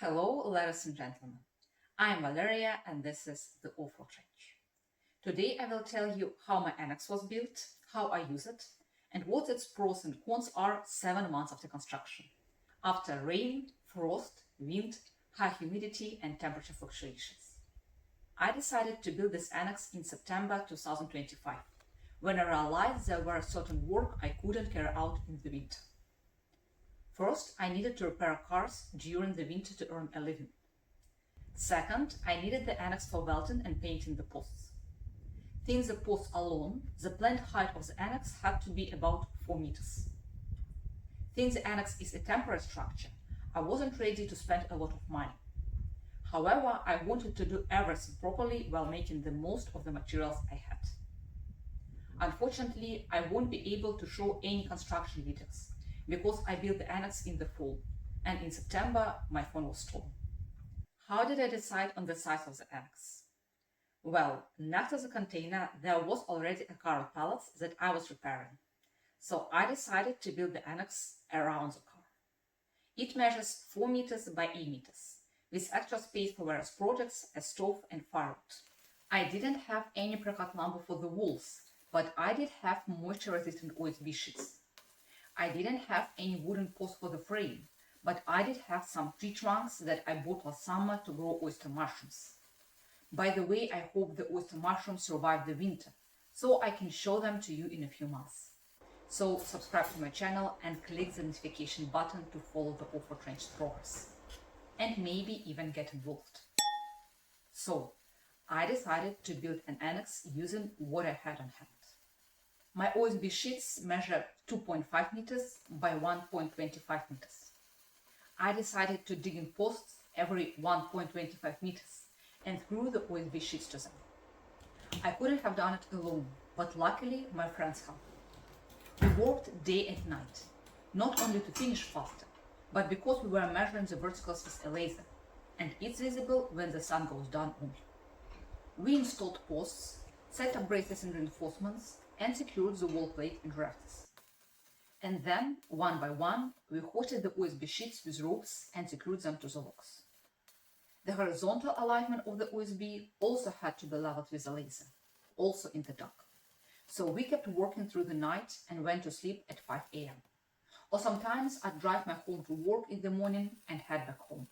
Hello, ladies and gentlemen. I'm Valeria and this is the Awful Trench. Today I will tell you how my annex was built, how I use it, and what its pros and cons are 7 months after construction, after rain, frost, wind, high humidity, and temperature fluctuations. I decided to build this annex in September 2025, when I realized there were certain work I couldn't carry out in the winter. First, I needed to repair cars during the winter to earn a living. Second, I needed the annex for welding and painting the posts. Since the posts alone, the planned height of the annex had to be about 4 meters. Since the annex is a temporary structure, I wasn't ready to spend a lot of money. However, I wanted to do everything properly while making the most of the materials I had. Unfortunately, I won't be able to show any construction details because I built the annex in the fall, and in September my phone was stolen. How did I decide on the size of the annex? Well, next to the container there was already a car of pallets that I was repairing, so I decided to build the annex around the car. It measures 4 meters by 8 meters, with extra space for various projects, a stove and firewood. I didn't have any precut lumber for the walls, but I did have moisture-resistant OSB sheets. I didn't have any wooden posts for the frame, but I did have some tree trunks that I bought last summer to grow oyster mushrooms. By the way, I hope the oyster mushrooms survive the winter, so I can show them to you in a few months. So subscribe to my channel and click the notification button to follow the Awful Trench's progress, and maybe even get involved. So, I decided to build an annex using what I had on hand. My OSB sheets measure 2.5 meters by 1.25 meters. I decided to dig in posts every 1.25 meters and screw the OSB sheets to them. I couldn't have done it alone, but luckily my friends helped. We worked day and night, not only to finish faster, but because we were measuring the verticals with a laser, and it's visible when the sun goes down only. We installed posts, set up braces and reinforcements, and secured the wall plate and rafters. And then, one by one, we hoisted the OSB sheets with ropes and secured them to the logs. The horizontal alignment of the OSB also had to be leveled with a laser, also in the dark. So we kept working through the night and went to sleep at 5 a.m. Or sometimes I'd drive my home to work in the morning and head back home.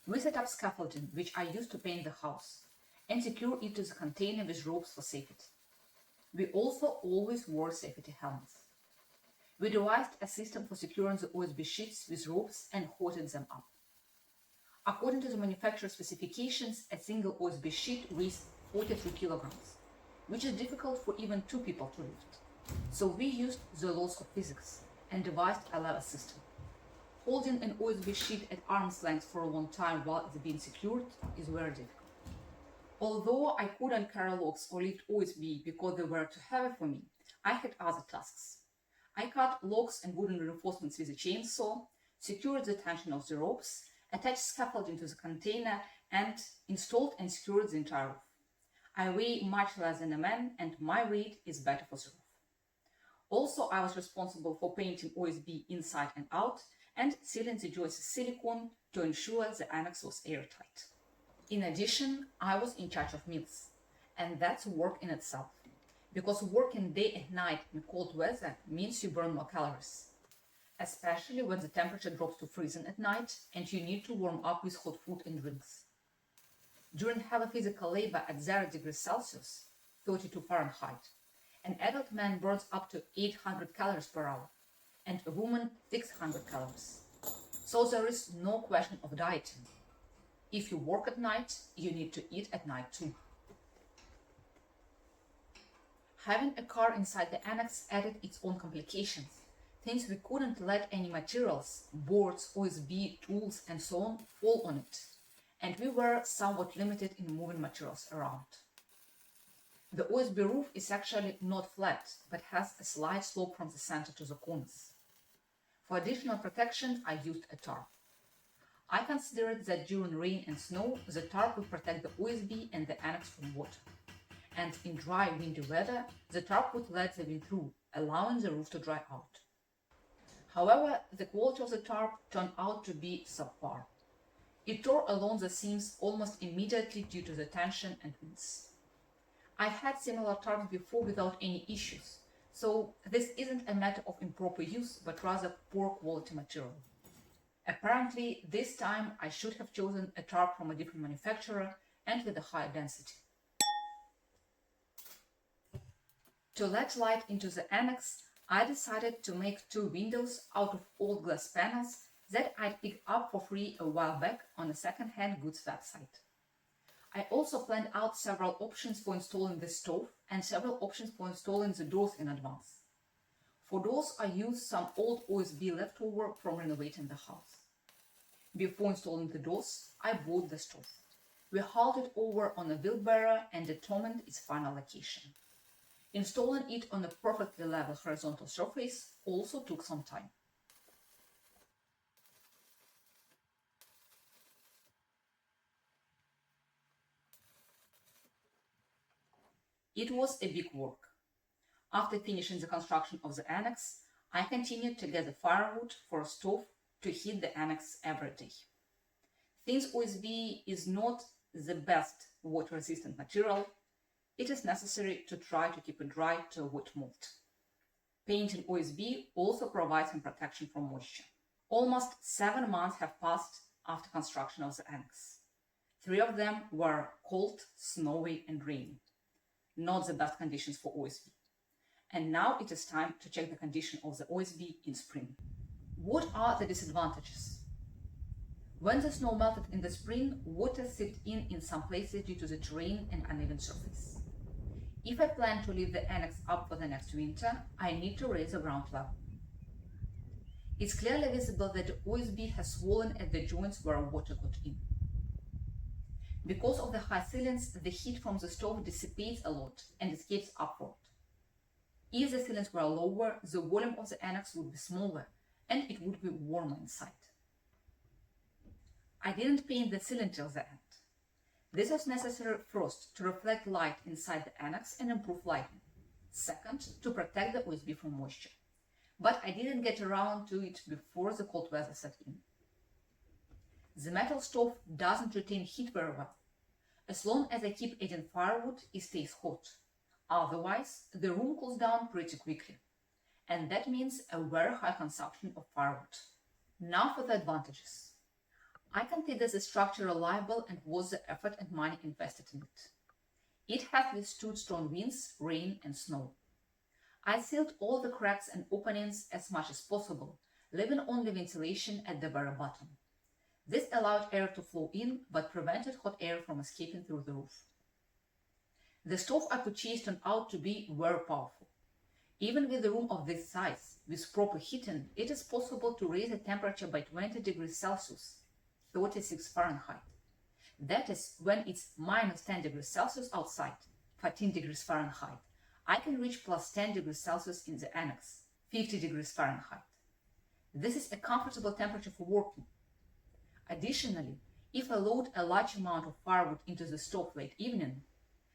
We set up scaffolding, which I used to paint the house, and secure it to the container with ropes for safety. We also always wore safety helmets. We devised a system for securing the OSB sheets with ropes and hoisted them up. According to the manufacturer's specifications, a single OSB sheet weighs 43 kilograms, which is difficult for even 2 people to lift. So we used the laws of physics and devised a lever system. Holding an OSB sheet at arm's length for a long time while it's being secured is very difficult. Although I couldn't carry logs or lift OSB because they were too heavy for me, I had other tasks. I cut logs and wooden reinforcements with a chainsaw, secured the tension of the ropes, attached scaffolding to the container, and installed and secured the entire roof. I weigh much less than a man, and my weight is better for the roof. Also, I was responsible for painting OSB inside and out and sealing the joists with silicone to ensure the annex was airtight. In addition, I was in charge of meals, and that's work in itself, because working day and night in cold weather means you burn more calories, especially when the temperature drops to freezing at night and you need to warm up with hot food and drinks. During heavy physical labor at 0 degrees Celsius, 32 Fahrenheit, an adult man burns up to 800 calories per hour, and a woman 600 calories. So there is no question of dieting. If you work at night, you need to eat at night too. Having a car inside the annex added its own complications, since we couldn't let any materials, boards, OSB, tools and so on fall on it, and we were somewhat limited in moving materials around. The OSB roof is actually not flat, but has a slight slope from the center to the corners. For additional protection, I used a tarp. I considered that during rain and snow, the tarp would protect the OSB and the annex from water. And in dry, windy weather, the tarp would let the wind through, allowing the roof to dry out. However, the quality of the tarp turned out to be subpar. It tore along the seams almost immediately due to the tension and winds. I've had similar tarps before without any issues, so this isn't a matter of improper use, but rather poor quality material. Apparently, this time I should have chosen a tarp from a different manufacturer and with a higher density. To let light into the annex, I decided to make 2 windows out of old glass panels that I'd picked up for free a while back on a second-hand goods website. I also planned out several options for installing the stove and several options for installing the doors in advance. For doors, I used some old OSB leftover from renovating the house. Before installing the doors, I bought the stove. We hauled it over on a wheelbarrow and determined its final location. Installing it on a perfectly level horizontal surface also took some time. It was a big work. After finishing the construction of the annex, I continued to gather firewood for a stove to heat the annex every day. Since OSB is not the best water-resistant material, it is necessary to try to keep it dry to avoid mold. Painting OSB also provides some protection from moisture. Almost 7 months have passed after construction of the annex. 3 of them were cold, snowy, and rainy. Not the best conditions for OSB. And now it is time to check the condition of the OSB in spring. What are the disadvantages? When the snow melted in the spring, water seeped in some places due to the terrain and uneven surface. If I plan to leave the annex up for the next winter, I need to raise the ground level. It's clearly visible that the OSB has swollen at the joints where water got in. Because of the high ceilings, the heat from the stove dissipates a lot and escapes upward. If the ceilings were lower, the volume of the annex would be smaller and it would be warmer inside. I didn't paint the ceiling till the end. This was necessary first to reflect light inside the annex and improve lighting. Second, to protect the OSB from moisture. But I didn't get around to it before the cold weather set in. The metal stove doesn't retain heat very well. As long as I keep adding firewood, it stays hot. Otherwise, the room cools down pretty quickly. And that means a very high consumption of firewood. Now for the advantages. I consider the structure reliable and worth the effort and money invested in it. It has withstood strong winds, rain, and snow. I sealed all the cracks and openings as much as possible, leaving only ventilation at the very bottom. This allowed air to flow in, but prevented hot air from escaping through the roof. The stove I purchased turned out to be very powerful. Even with a room of this size, with proper heating, it is possible to raise the temperature by 20 degrees Celsius, 36 Fahrenheit. That is, when it's minus 10 degrees Celsius outside, 14 degrees Fahrenheit, I can reach plus 10 degrees Celsius in the annex, 50 degrees Fahrenheit. This is a comfortable temperature for working. Additionally, if I load a large amount of firewood into the stove late evening,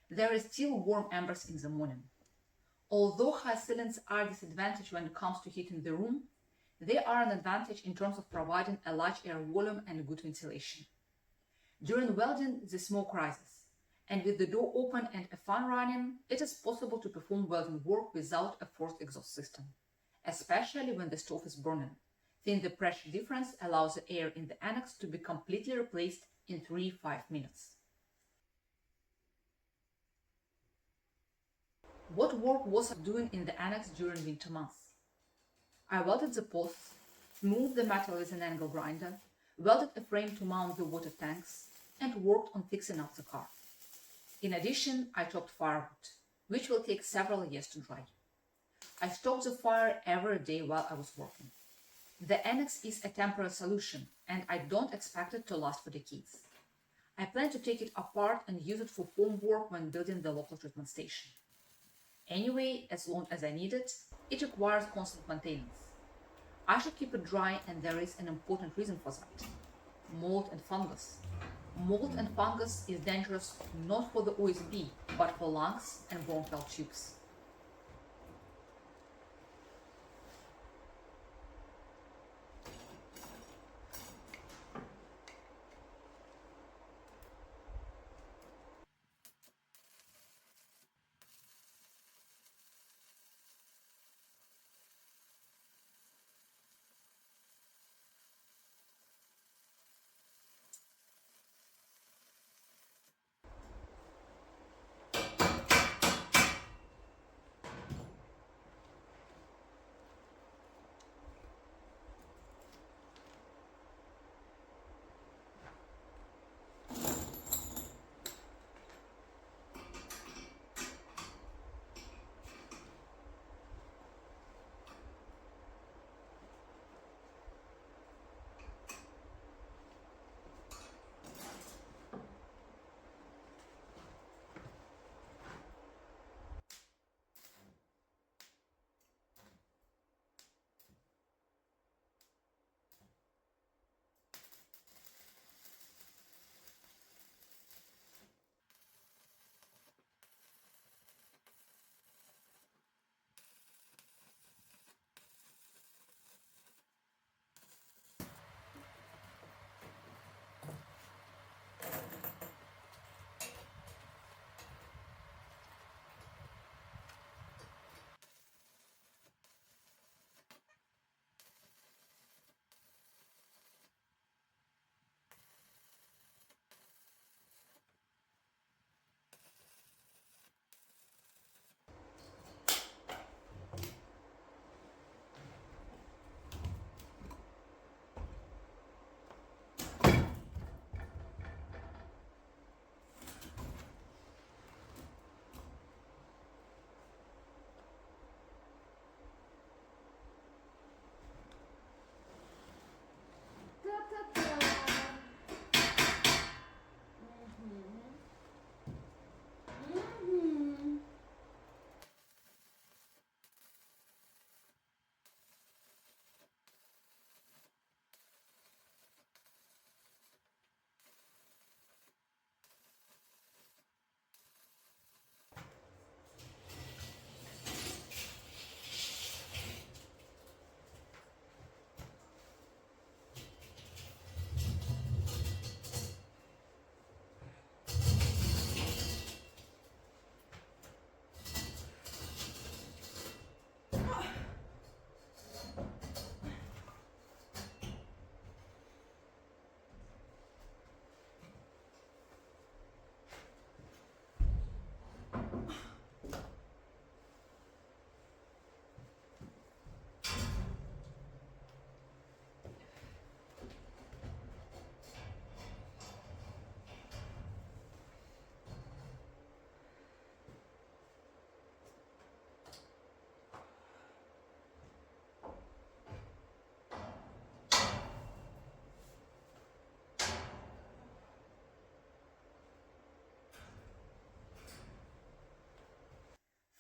there is still warm embers in the morning. Although high ceilings are a disadvantage when it comes to heating the room, they are an advantage in terms of providing a large air volume and good ventilation. During welding, the smoke rises, and with the door open and a fan running, it is possible to perform welding work without a forced exhaust system, especially when the stove is burning. Then the pressure difference allows the air in the annex to be completely replaced in 3-5 minutes. What work was I doing in the annex during winter months? I welded the posts, smoothed the metal with an angle grinder, welded a frame to mount the water tanks, and worked on fixing up the car. In addition, I chopped firewood, which will take several years to dry. I stoked the fire every day while I was working. The annex is a temporary solution, and I don't expect it to last for decades. I plan to take it apart and use it for foam work when building the local treatment station. Anyway, as long as I need it, it requires constant maintenance. I should keep it dry, and there is an important reason for that. Mold and fungus. Mold and fungus is dangerous not for the OSB, but for lungs and bronchial tubes.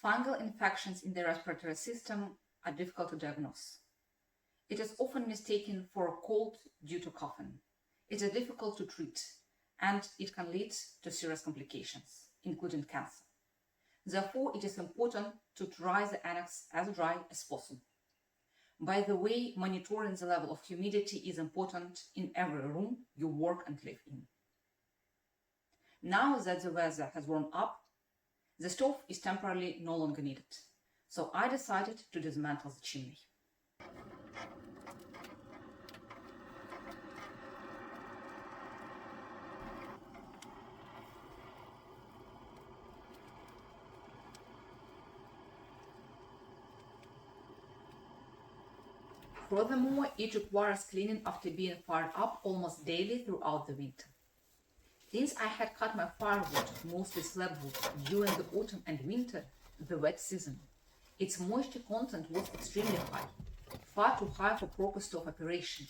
Fungal infections in the respiratory system are difficult to diagnose. It is often mistaken for a cold due to coughing. It is difficult to treat, and it can lead to serious complications, including cancer. Therefore, it is important to dry the annex as dry as possible. By the way, monitoring the level of humidity is important in every room you work and live in. Now that the weather has warmed up, the stove is temporarily no longer needed, so I decided to dismantle the chimney. Furthermore, it requires cleaning after being fired up almost daily throughout the winter. Since I had cut my firewood, mostly slab wood, during the autumn and winter, the wet season, its moisture content was extremely high, far too high for proper stove operation.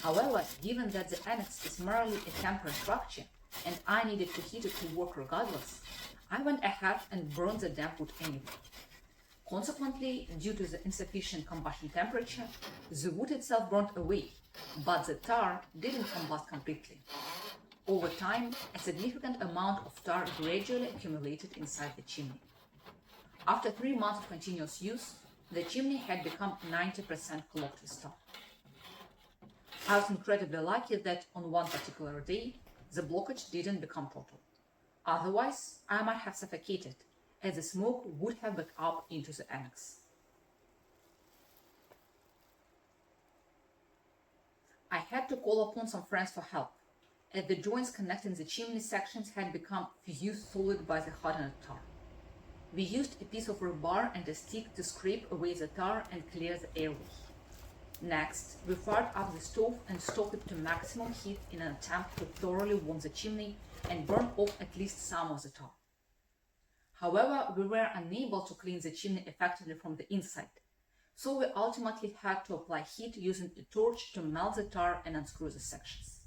However, given that the annex is merely a temporary structure and I needed to heat it to work regardless, I went ahead and burned the damp wood anyway. Consequently, due to the insufficient combustion temperature, the wood itself burnt away, but the tar didn't combust completely. Over time, a significant amount of tar gradually accumulated inside the chimney. After 3 months of continuous use, the chimney had become 90% clogged with tar. I was incredibly lucky that on one particular day, the blockage didn't become total. Otherwise, I might have suffocated, as the smoke would have backed up into the annex. I had to call upon some friends for help, as the joints connecting the chimney sections had become fused solid by the hardened tar. We used a piece of rebar and a stick to scrape away the tar and clear the airway. Next, we fired up the stove and stoked it to maximum heat in an attempt to thoroughly warm the chimney and burn off at least some of the tar. However, we were unable to clean the chimney effectively from the inside, so we ultimately had to apply heat using a torch to melt the tar and unscrew the sections.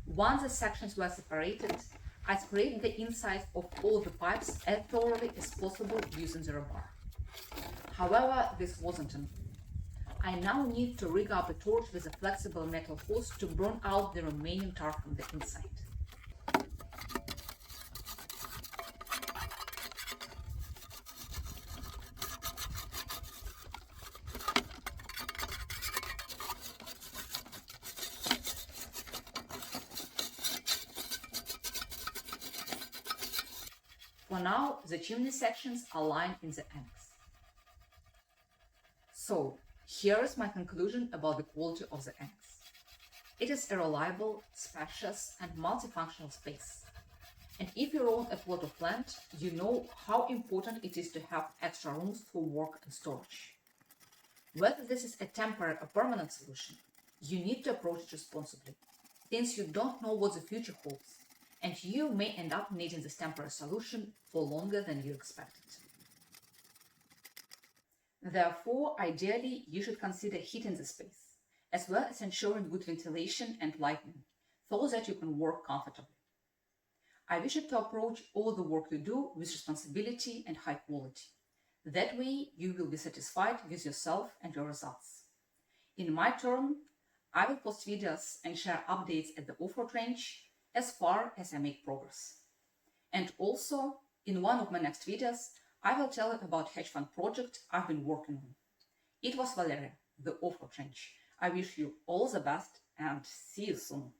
Once the sections were separated, I scraped the inside of all the pipes as thoroughly as possible using the rebar. However, this wasn't enough. I now need to rig up a torch with a flexible metal hose to burn out the remaining tar from the inside. For now, the chimney sections are lined in the annex. So, here is my conclusion about the quality of the annex. It is a reliable, spacious, and multifunctional space. And if you own a plot of land, you know how important it is to have extra rooms for work and storage. Whether this is a temporary or permanent solution, you need to approach it responsibly, since you don't know what the future holds, and you may end up needing this temporary solution for longer than you expected. Therefore, ideally, you should consider heating the space, as well as ensuring good ventilation and lighting, so that you can work comfortably. I wish you to approach all the work you do with responsibility and high quality. That way, you will be satisfied with yourself and your results. In my turn, I will post videos and share updates at the off-road range as far as I make progress. And also, in one of my next videos, I will tell you about hedge fund project I've been working on. It was Valeria, the off-road range. I wish you all the best and see you soon.